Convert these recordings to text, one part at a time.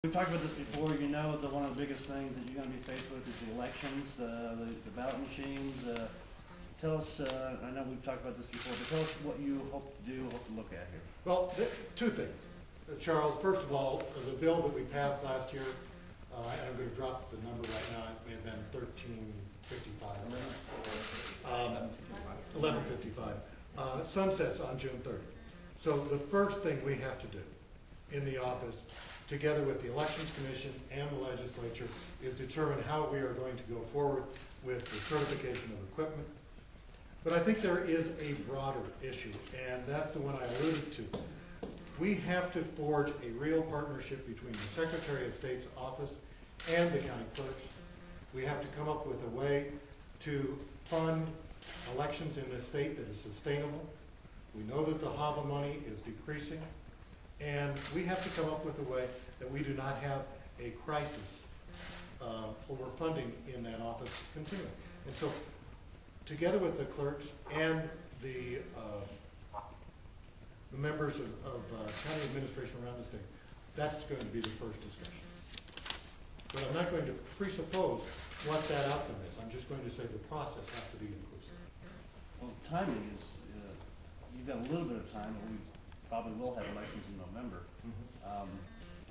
We've talked about this before. You know that one of the biggest things that you're going to be faced with is the elections, the ballot machines. Tell us, I know we've talked about this before, but tell us what you hope to do, hope to look at here. Well, two things. Charles, first of all, the bill that we passed last year, and I'm going to drop the number right now, it may have been 1355. 1155. Sunsets on June 30th. So the first thing we have to do in the office, together with the Elections Commission and the legislature, is determine how we are going to go forward with the certification of equipment. But I think there is a broader issue, and that's the one I alluded to. We have to forge a real partnership between the Secretary of State's office and the county clerks. We have to come up with a way to fund elections in this state that is sustainable. We know that the HAVA money is decreasing, and we have to come up with a way that we do not have a crisis over funding in that office continuing. And so, together with the clerks and the members of county administration around the state, that's going to be the first discussion. But I'm not going to presuppose what that outcome is. I'm just going to say the process has to be inclusive. Well, timing is, you've got a little bit of time, but we probably will have elections in November.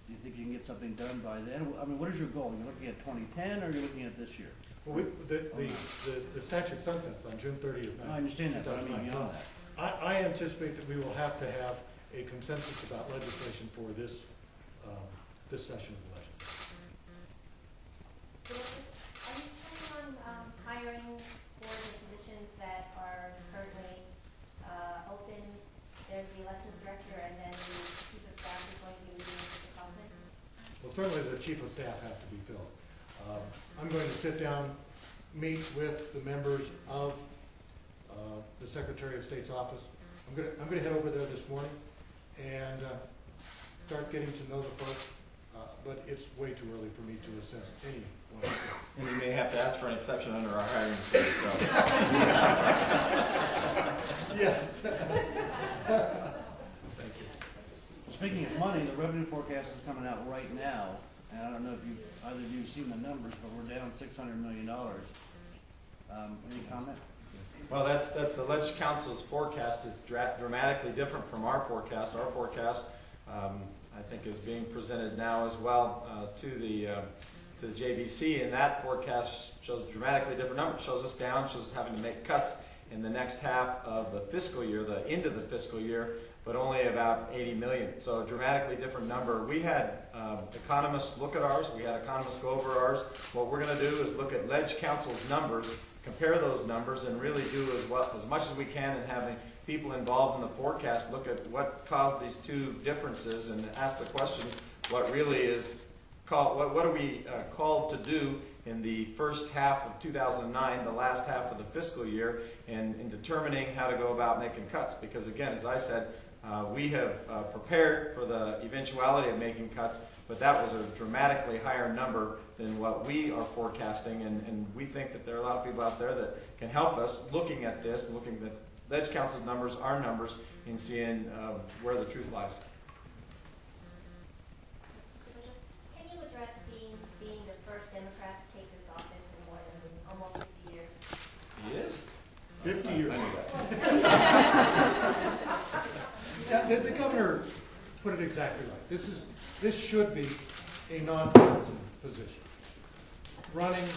Do you think you can get something done by then? I mean, what is your goal? You're looking at 2010, or are you looking at this year? Well, the statute sunsets on June 30th. I understand that, but I mean beyond that. I anticipate that we will have to have a consensus about legislation for this this session of the legislature. So are you planning on hiring for the positions that are currently open? There's the elections director, and then the chief of staff is going to be meeting with the public? Well, certainly the chief of staff has to be filled. I'm going to sit down, meet with the members of the Secretary of State's office. I'm going to head over there this morning and start getting to know the folks, but it's way too early for me to assess any one. And you may have to ask for an exception under our hiring freeze, so. Yes. Thank you. Speaking of money, the revenue forecast is coming out right now, and I don't know if either of you have seen the numbers, but we're down $600 million. Any comment? Well, that's the Ledge Council's forecast is dramatically different from our forecast. Our forecast, I think, is being presented now as well to the JVC, and that forecast shows dramatically different numbers. Shows us down, shows us having to make cuts in the next half of the fiscal year, the end of the fiscal year, but only about 80 million. So a dramatically different number. We had economists look at ours. We had economists go over ours. What we're going to do is look at Ledge Council's numbers, compare those numbers, and really do as much as we can in having people involved in the forecast look at what caused these two differences and ask the question, what really is called, what are we called to do in the first half of 2009, the last half of the fiscal year, and in determining how to go about making cuts. Because again, as I said, we have prepared for the eventuality of making cuts, but that was a dramatically higher number than what we are forecasting, and we think that there are a lot of people out there that can help us looking at this, looking at Ledge Council's numbers, our numbers, and seeing where the truth lies. Can you address being the first Democrat to take this office in more than almost 50 years? He is? 50 years. Yeah, the governor put it exactly right. This should be a non-partisan position. Running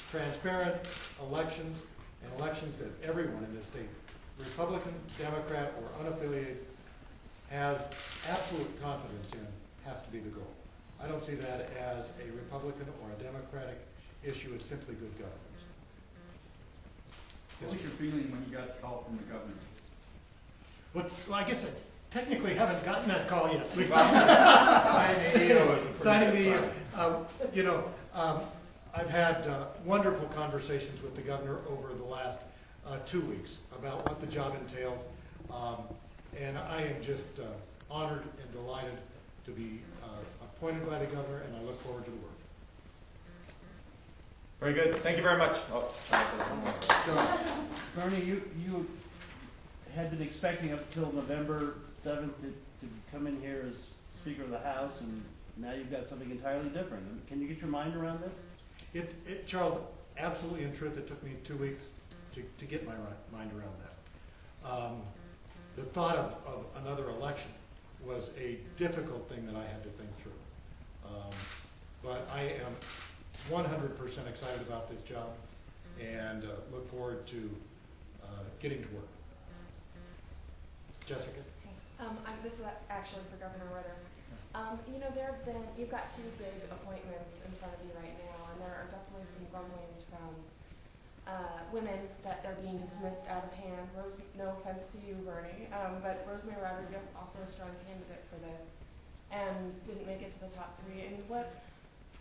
transparent elections, and elections that everyone in this state, Republican, Democrat, or unaffiliated, has absolute confidence in, has to be the goal. I don't see that as a Republican or a Democratic issue. It's simply good governance. What was your feeling when you got the call from the governor? Well, I guess I technically haven't gotten that call yet. Signing the you know, I've had wonderful conversations with the governor over the last 2 weeks about what the job entails, and I am just honored and delighted to be appointed by the governor, and I look forward to the work. Very good. Thank you very much. Oh, Bernie, you had been expecting up until November 7th to come in here as Speaker of the House and Now you've got something entirely different. Can you get your mind around this? Charles, absolutely, in truth, it took me 2 weeks to get my mind around that. The thought of another election was a difficult thing that I had to think through. But I am 100% excited about this job and look forward to getting to work. Jessica? This is actually for Governor Ritter. You know, you've got 2 big appointments in front of you right now, and there are definitely some grumblings from women that they're being dismissed out of hand. No offense to you, Bernie, but Rosemary Rodriguez, also a strong candidate for this, and didn't make it to the top 3. And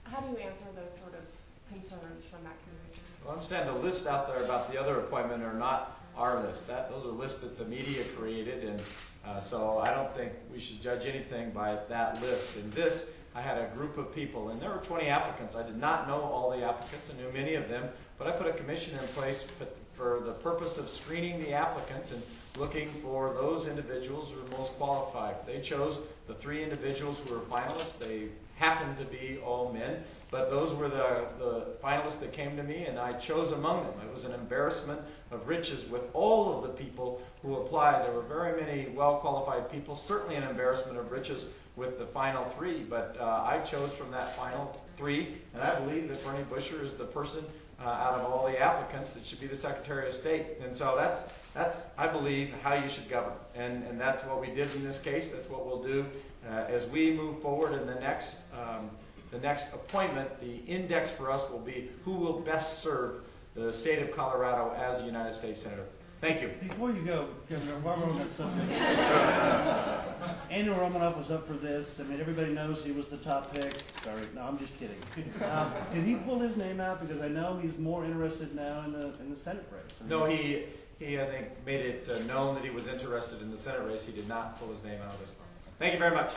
how do you answer those sort of concerns from that community? Well, understand the list out there about the other appointment are not our list. Those are lists that the media created, and so I don't think we should judge anything by that list. In this, I had a group of people, and there were 20 applicants. I did not know all the applicants. I knew many of them, but I put a commission in place for the purpose of screening the applicants and looking for those individuals who are most qualified. They chose the 3 individuals who were finalists. They happened to be all men, but those were the finalists that came to me, and I chose among them. It was an embarrassment of riches with all of the people who applied. There were very many well-qualified people, certainly an embarrassment of riches with the final 3, but I chose from that final 3, and I believe that Bernie Buescher is the person out of all the applicants that should be the Secretary of State. And so that's I believe, how you should govern. And that's what we did in this case. That's what we'll do as we move forward in the next appointment. The index for us will be who will best serve the state of Colorado as a United States Senator. Thank you. Before you go, Governor, while we're on that subject, Andrew Romanoff was up for this. I mean, everybody knows he was the top pick. Sorry, no, I'm just kidding. Did he pull his name out? Because I know he's more interested now in the Senate race. No, he I think made it known that he was interested in the Senate race. He did not pull his name out of this thing. Thank you very much.